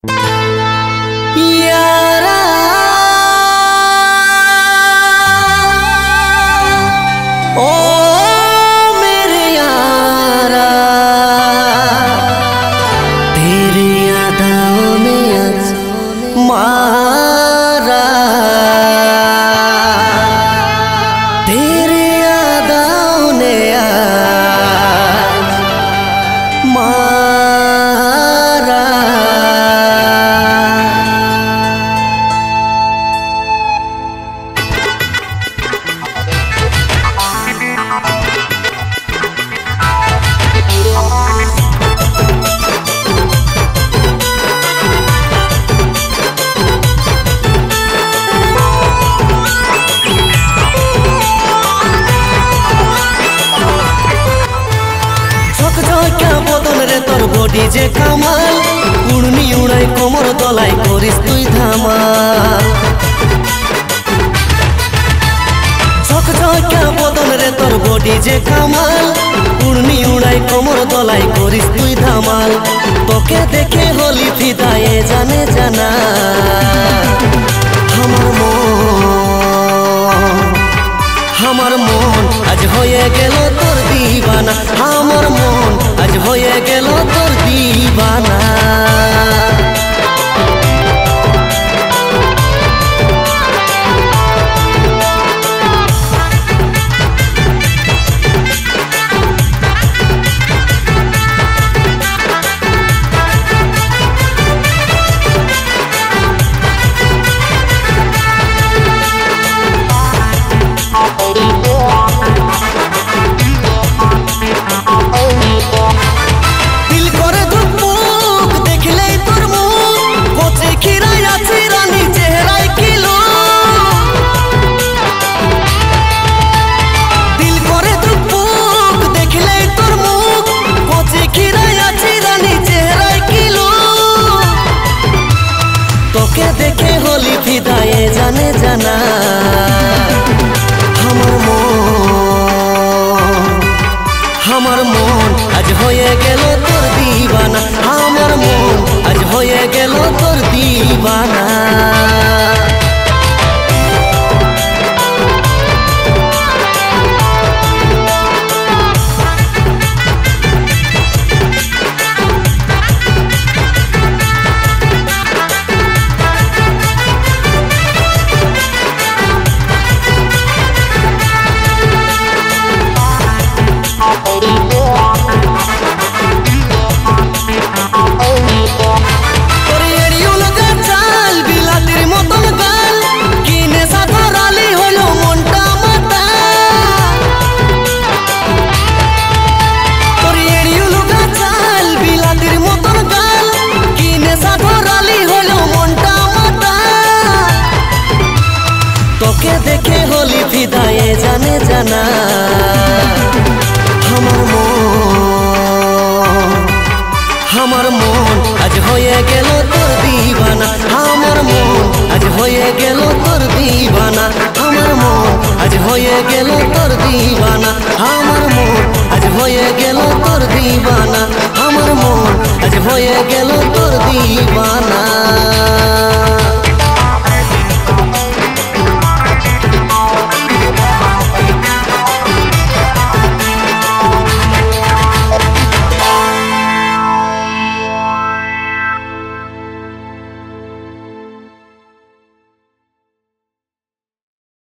यारा ओ मेरे यारा तेरी यादों ने आज मारा तेरी यादों ने आज मारा। তোর বডি যে কামাল উড়নি উড়াই কোমর দলাই করিস তুই ধামাল ঝকঝকা বদন রে তোর বডি যে কামাল উড়নি উড়াই কোমর দলাই করিস তুই ধামাল তোকে দেখে হলি ফিদায়ে জানে জানা আমার মন আজ হয়ে গেল তোর দিবানা আমার মন আজ হয়ে গেল তোর দিবানা। তোকে দেখে হলি ফিদায়ে জানে জানা আমার মন আজ হয়ে গেল তোর দিবানা আমার মন আজ হয়ে গেল তোর দিবানা। তোকে দেখে হলি ফিদায়ে জানে জানা আমার মন আজ হয়ে গেল তোর দিবানা আমার মন আজ হয়ে গেল তোর দিবানা আমার মন আজ হয়ে গেল তোর দিবানা আমার মন আজ হয়ে গেল তোর দিবানা আমার মন আজ হয়ে গেল তোর দিবানা।